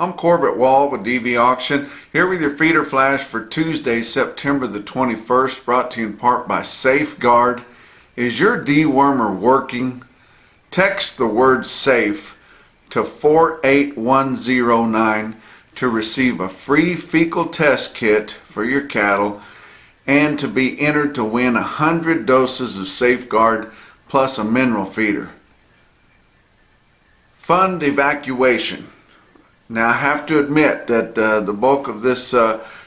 I'm Corbett Wall with Evacuation, here with your feeder flash for Tuesday, September the 21st, brought to you in part by Safeguard. Is your dewormer working? Text the word SAFE to 48109 to receive a free fecal test kit for your cattle and to be entered to win 100 doses of Safeguard plus a mineral feeder. Fund Evacuation. Now, I have to admit that the bulk of this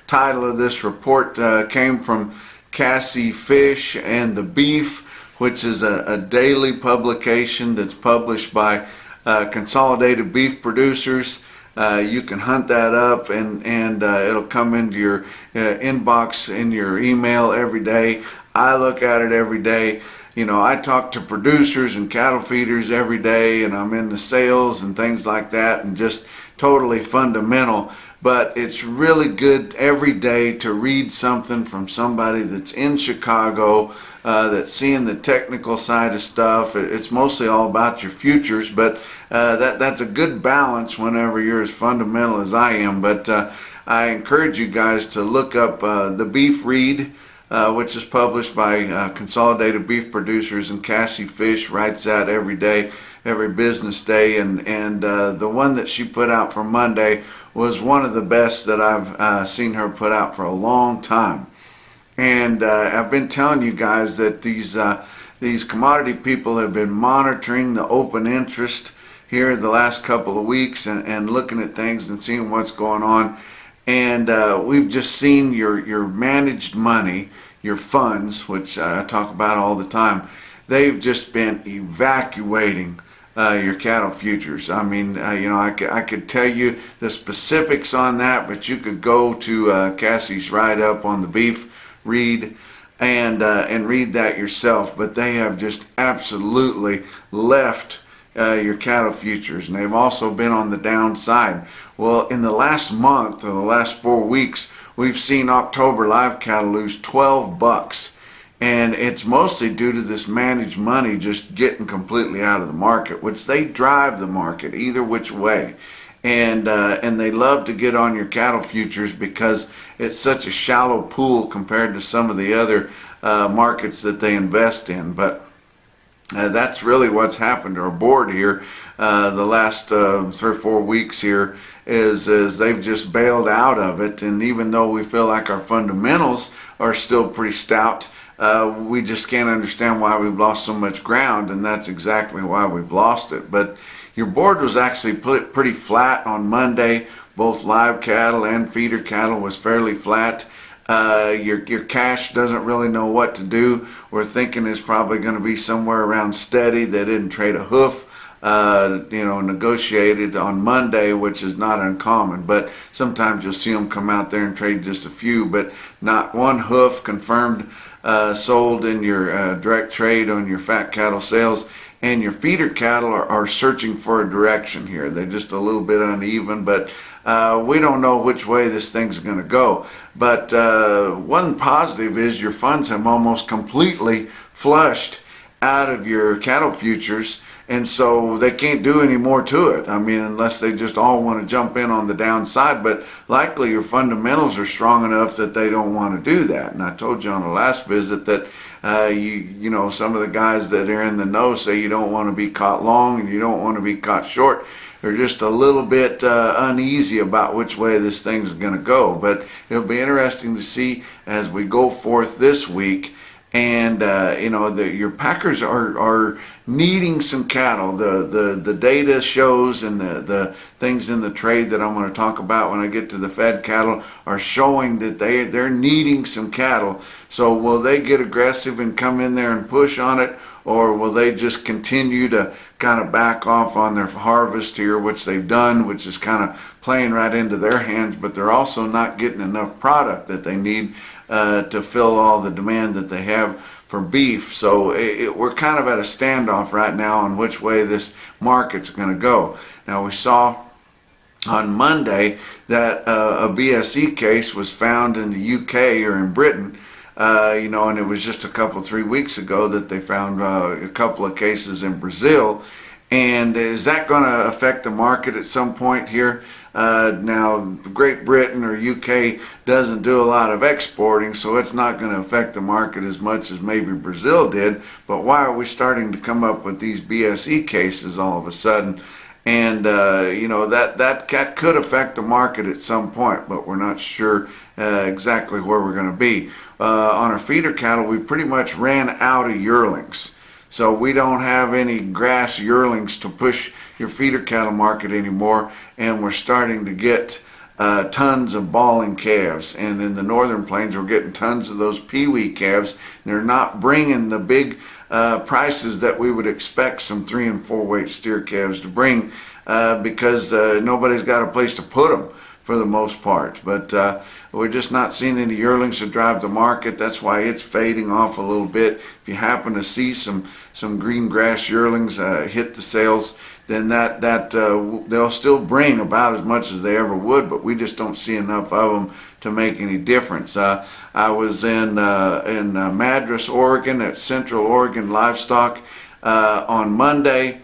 title of this report came from Cassie Fish and the Beef, which is a daily publication that's published by Consolidated Beef Producers. You can hunt that up and it'll come into your inbox in your email every day. I look at it every day. You know, I talk to producers and cattle feeders every day, and I'm in the sales and things like that, and just totally fundamental. But it's really good every day to read something from somebody that's in Chicago, that's seeing the technical side of stuff. It's mostly all about your futures, but that's a good balance whenever you're as fundamental as I am. But I encourage you guys to look up the Beef Read, which is published by Consolidated Beef Producers, and Cassie Fish writes that every day, every business day, and the one that she put out for Monday was one of the best that I've seen her put out for a long time. And I've been telling you guys that these commodity people have been monitoring the open interest here the last couple of weeks and looking at things and seeing what's going on. And we've just seen your managed money, your funds, which I talk about all the time. They've just been evacuating your cattle futures. I mean, I could tell you the specifics on that, but you could go to Cassie's write-up on the Beef Read and read that yourself. But they have just absolutely left your cattle futures, and they've also been on the downside. Well, in the last month or the last 4 weeks, we've seen October live cattle lose $12, and it's mostly due to this managed money just getting completely out of the market, which they drive the market either which way. And they love to get on your cattle futures because it's such a shallow pool compared to some of the other markets that they invest in. But that's really what's happened to our board here the last 3 or 4 weeks here is they've just bailed out of it. And even though we feel like our fundamentals are still pretty stout, we just can't understand why we've lost so much ground, and that's exactly why we've lost it. But your board was actually pretty flat on Monday. Both live cattle and feeder cattle was fairly flat. Your cash doesn't really know what to do. We're thinking it's probably going to be somewhere around steady. They didn't trade a hoof, negotiated on Monday, which is not uncommon. But sometimes you'll see them come out there and trade just a few, but not one hoof confirmed sold in your direct trade on your fat cattle sales. And your feeder cattle are searching for a direction here. They're just a little bit uneven, but we don't know which way this thing's going to go. But one positive is your funds have almost completely flushed out of your cattle futures, and so they can't do any more to it. I mean, unless they just all want to jump in on the downside, but likely your fundamentals are strong enough that they don't want to do that. And I told you on the last visit that some of the guys that are in the know say you don't want to be caught long and you don't want to be caught short. They're just a little bit uneasy about which way this thing's going to go. But it'll be interesting to see as we go forth this week. And your packers are needing some cattle. The data shows, and the things in the trade that I'm going to talk about when I get to the fed cattle are showing that they're needing some cattle. So will they get aggressive and come in there and push on it, or will they just continue to kind of back off on their harvest here, which they've done, which is kind of playing right into their hands, but they're also not getting enough product that they need to fill all the demand that they have for beef. So we're kind of at a standoff right now on which way this market's going to go. Now, we saw on Monday that a BSE case was found in the UK or in Britain, and it was just 3 weeks ago that they found a couple of cases in Brazil. And is that going to affect the market at some point here? Now, Great Britain or UK doesn't do a lot of exporting, so it's not going to affect the market as much as maybe Brazil did. But why are we starting to come up with these BSE cases all of a sudden? And that could affect the market at some point, but we're not sure exactly where we're going to be. On our feeder cattle, we pretty much ran out of yearlings. So we don't have any grass yearlings to push your feeder cattle market anymore, and we're starting to get tons of balling calves. And in the northern plains, we're getting tons of those peewee calves. They're not bringing the big prices that we would expect some 3 and 4 weight steer calves to bring because nobody's got a place to put them for the most part. But we're just not seeing any yearlings to drive the market. That's why it's fading off a little bit. If you happen to see some green grass yearlings hit the sales, then they'll still bring about as much as they ever would, but we just don't see enough of them to make any difference. I was in Madras, Oregon at Central Oregon Livestock on Monday,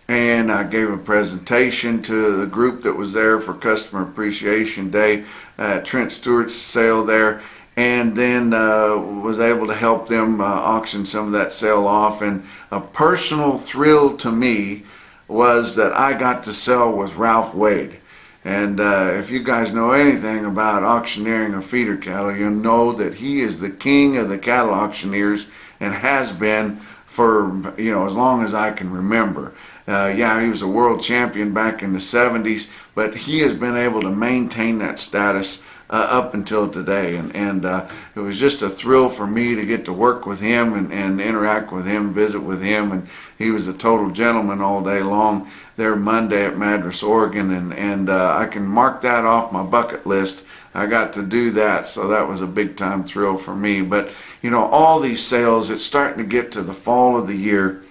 and I gave a presentation to the group that was there for Customer Appreciation Day at Trent Stewart's sale there, and then was able to help them auction some of that sale off. And a personal thrill to me was that I got to sell with Ralph Wade. And if you guys know anything about auctioneering of feeder cattle, you'll know that he is the king of the cattle auctioneers and has been for as long as I can remember. Yeah, he was a world champion back in the 70s, but he has been able to maintain that status up until today. And it was just a thrill for me to get to work with him and interact with him, visit with him. And he was a total gentleman all day long there Monday at Madras, Oregon. And I can mark that off my bucket list. I got to do that, so that was a big time thrill for me. But all these sales, it's starting to get to the fall of the year.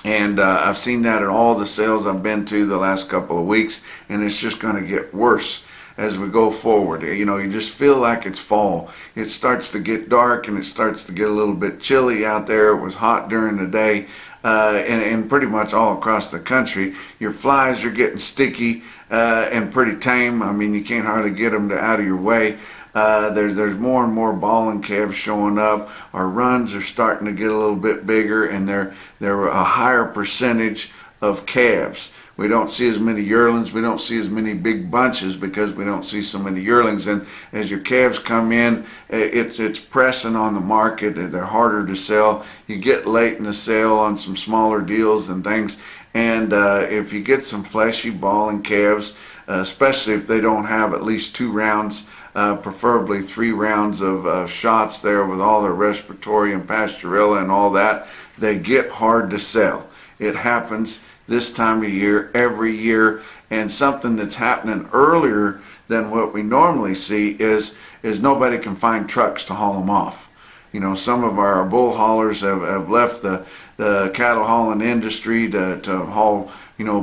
And I've seen that at all the sales I've been to the last couple of weeks, and it's just going to get worse as we go forward. You just feel like it's fall. It starts to get dark, and it starts to get a little bit chilly out there. It was hot during the day, and pretty much all across the country. Your flies are getting sticky and pretty tame. I mean, you can't hardly get them out of your way. There's more and more balling calves showing up. Our runs are starting to get a little bit bigger, and they're a higher percentage of calves. We don't see as many yearlings. We don't see as many big bunches because we don't see so many yearlings. And as your calves come in, it's pressing on the market. They're harder to sell. You get late in the sale on some smaller deals and things. And if you get some fleshy balling calves, especially if they don't have at least 2 rounds, preferably 3 rounds of shots there with all their respiratory and pasturella and all that, they get hard to sell. It happens this time of year, every year, and something that's happening earlier than what we normally see is nobody can find trucks to haul them off. Some of our bull haulers have left the cattle hauling industry to haul,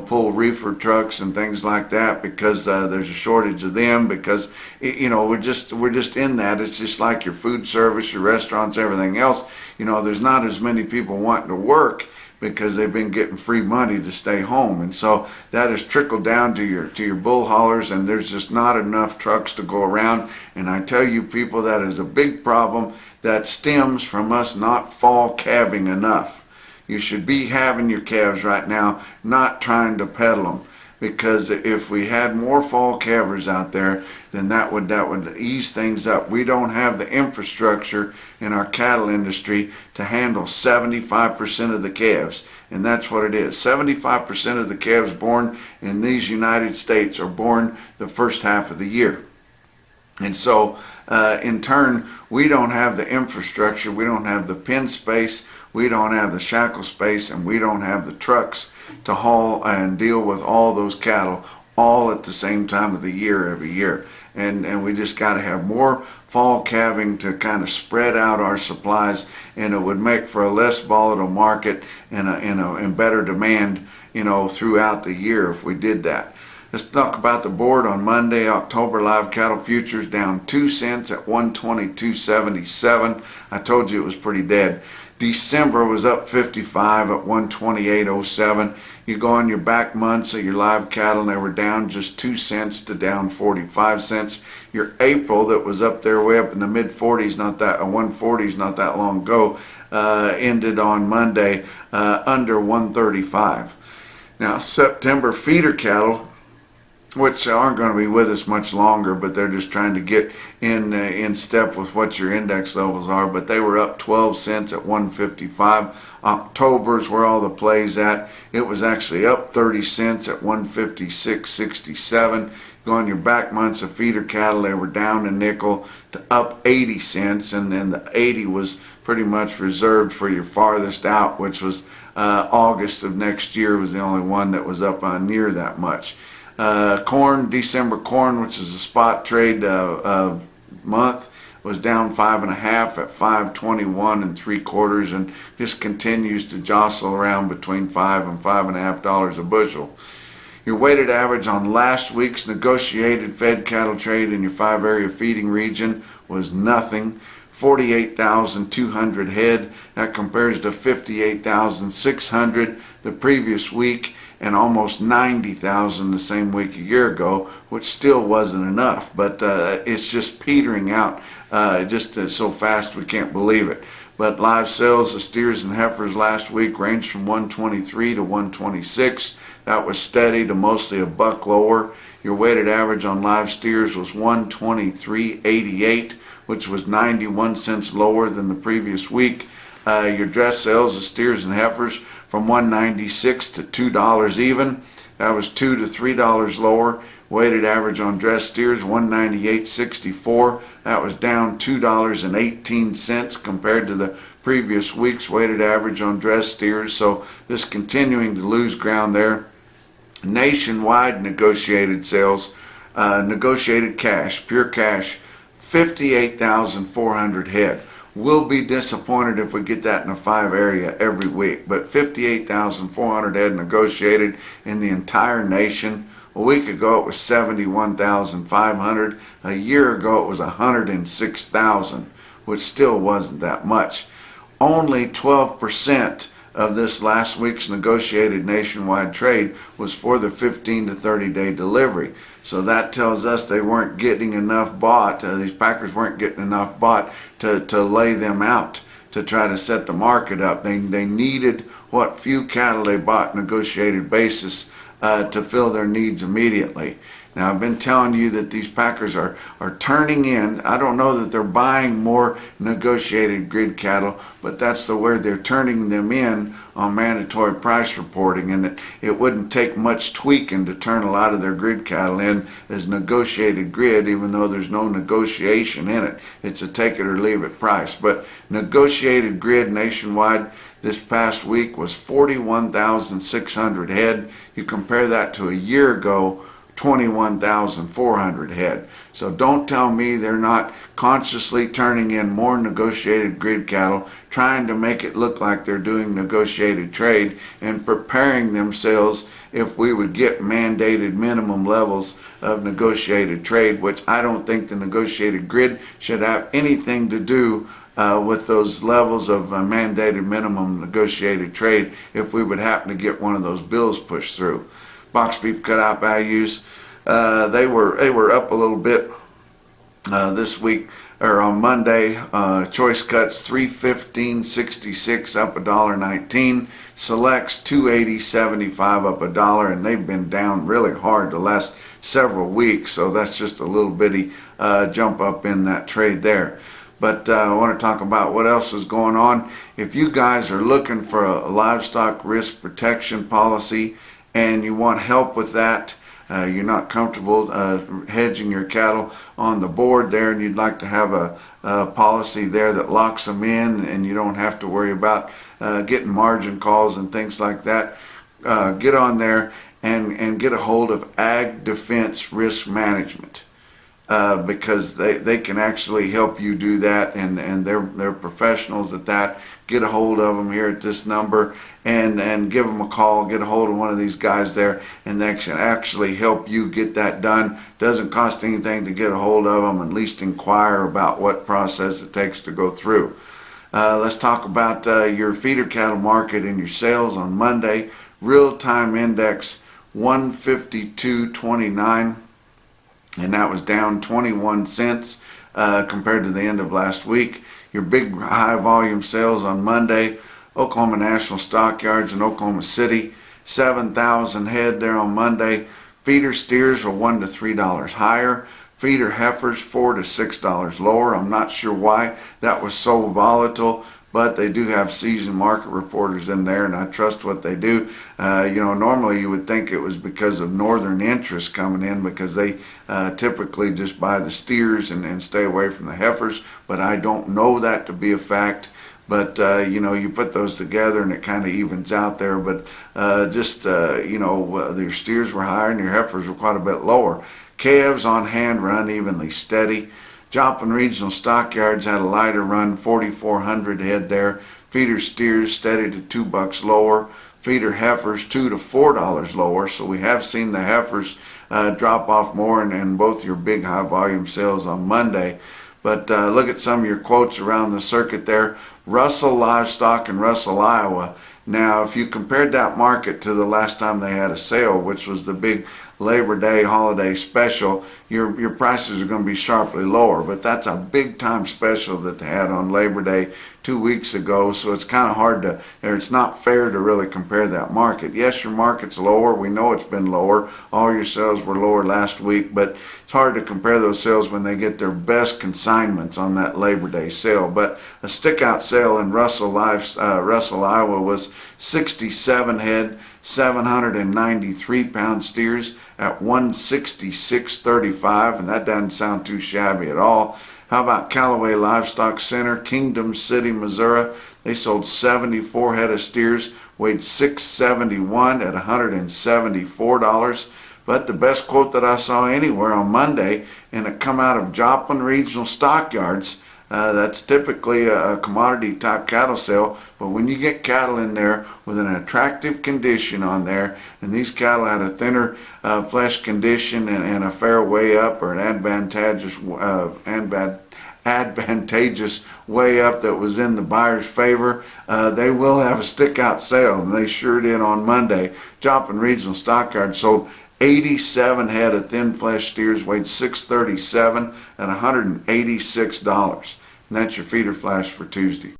pull reefer trucks and things like that because there's a shortage of them because, we're just in that. It's just like your food service, your restaurants, everything else. There's not as many people wanting to work because they've been getting free money to stay home, and so that has trickled down to your bull haulers, and there's just not enough trucks to go around. And I tell you people, that is a big problem that stems from us not fall calving enough. You should be having your calves right now, not trying to peddle them, because if we had more fall calvers out there, then that would ease things up. We don't have the infrastructure in our cattle industry to handle 75% of the calves, and that's what it is. 75% of the calves born in these United States are born the first half of the year. And so, in turn, we don't have the infrastructure, we don't have the pen space, we don't have the shackle space, and we don't have the trucks to haul and deal with all those cattle all at the same time of the year every year. And we just got to have more fall calving to kind of spread out our supplies, and it would make for a less volatile market and better demand, throughout the year if we did that. Let's talk about the board on Monday. October live cattle futures down 2 cents at 122.77. I told you it was pretty dead. December was up 55 at 128.07. You go on your back months of your live cattle and they were down just 2 cents to down 45 cents. Your April that was up there way up in the mid 40s, 140s not that long ago, ended on Monday under 135. Now September feeder cattle, which aren't going to be with us much longer, but they're just trying to get in step with what your index levels are. But they were up 12 cents at 155. October's where all the plays at. It was actually up 30 cents at 156.67. Go on your back months of feeder cattle, they were down a nickel to up 80 cents, and then the 80 was pretty much reserved for your farthest out, which was August of next year was the only one that was up near that much. Corn, December corn, which is a spot trade month, was down 5.5 at 5.21 3/4, and just continues to jostle around between $5 and $5.50 a bushel. Your weighted average on last week's negotiated fed cattle trade in your 5-area feeding region was nothing. 48,200 head. That compares to 58,600 the previous week and almost 90,000 the same week a year ago, which still wasn't enough. But it's just petering out so fast we can't believe it. But live sales of steers and heifers last week ranged from 123 to 126. That was steady to mostly a buck lower. Your weighted average on live steers was 123.88, which was 91 cents lower than the previous week. Your dress sales of steers and heifers from $1.96 to $2 even. That was $2 to $3 lower. Weighted average on dress steers $198.64. That was down $2.18 compared to the previous week's weighted average on dress steers. So just continuing to lose ground there. Nationwide negotiated sales, negotiated cash, pure cash, 58,400 head. We'll be disappointed if we get that in a 5-area every week, but 58,400 head negotiated in the entire nation. A week ago it was 71,500. A year ago it was 106,000, which still wasn't that much. Only 12% of this last week's negotiated nationwide trade was for the 15 to 30 day delivery. So that tells us they weren't getting enough bought, these packers weren't getting enough bought to lay them out to try to set the market up. They needed what few cattle they bought negotiated basis to fill their needs immediately. Now, I've been telling you that these packers are turning in. I don't know that they're buying more negotiated grid cattle, but that's the word. They're turning them in on mandatory price reporting, and it wouldn't take much tweaking to turn a lot of their grid cattle in as negotiated grid, even though there's no negotiation in it. It's a take it or leave it price. But negotiated grid nationwide this past week was 41,600 head. You compare that to a year ago, 21,400 head. So don't tell me they're not consciously turning in more negotiated grid cattle, trying to make it look like they're doing negotiated trade and preparing themselves if we would get mandated minimum levels of negotiated trade, which I don't think the negotiated grid should have anything to do with those levels of mandated minimum negotiated trade if we would happen to get one of those bills pushed through. Box beef cutout values, they were up a little bit this week, or on Monday. Choice cuts $315.66 up $1.19. Selects $280.75 up $1, and they've been down really hard the last several weeks. So that's just a little bitty jump up in that trade there. But I want to talk about what else is going on. If you guys are looking for a livestock risk protection policy and you want help with that, you're not comfortable hedging your cattle on the board there, and you'd like to have a policy there that locks them in and you don't have to worry about getting margin calls and things like that, get on there and get a hold of Ag Defense Risk Management. because they can actually help you do that, and they're professionals at that. Get a hold of them here at this number and give them a call. Get a hold of one of these guys there, and they can actually help you get that done. Doesn't cost anything to get a hold of them, at least inquire about what process it takes to go through. Let's talk about your feeder cattle market and your sales on Monday. Real-time index 152.29, and that was down 21 cents compared to the end of last week. Your big high volume sales on Monday, Oklahoma National Stockyards in Oklahoma City, 7,000 head there on Monday. Feeder steers were $1 to $3 higher. Feeder heifers $4 to $6 lower. I'm not sure why that was so volatile, but they do have seasoned market reporters in there, and I trust what they do. Normally you would think it was because of northern interest coming in, because they typically just buy the steers and stay away from the heifers, but I don't know that to be a fact. But you put those together and it kind of evens out there. But your steers were higher and your heifers were quite a bit lower. Calves on hand were unevenly steady. Joplin Regional Stockyards had a lighter run, 4,400 head there. Feeder steers steady to $2 lower. Feeder heifers $2 to $4 lower. So we have seen the heifers drop off more in both your big high volume sales on Monday. But look at some of your quotes around the circuit there. Russell Livestock in Russell, Iowa. Now, if you compared that market to the last time they had a sale, which was the big Labor Day holiday special, your prices are going to be sharply lower. But that's a big time special that they had on Labor Day 2 weeks ago, so it's kind of hard to, or it's not fair to really compare that market. Yes, your market's lower. We know it's been lower. All your sales were lower last week, but it's hard to compare those sales when they get their best consignments on that Labor Day sale. But a stick-out sale in Russell, Iowa was 67 head, 793 pound steers at $166.35, and that doesn't sound too shabby at all. How about Callaway Livestock Center, Kingdom City, Missouri? They sold 74 head of steers, weighed 671 at $174. But the best quote that I saw anywhere on Monday, and it come out of Joplin Regional Stockyards, that's typically a commodity type cattle sale, but when you get cattle in there with an attractive condition on there, and these cattle had a thinner flesh condition and a fair way up, or an advantageous way up that was in the buyer's favor, they will have a stick out sale, and they sure did on Monday. Joplin Regional Stockyard sold 87 head of thin flesh steers, weighed 637 at $186. And that's your feeder flash for Tuesday.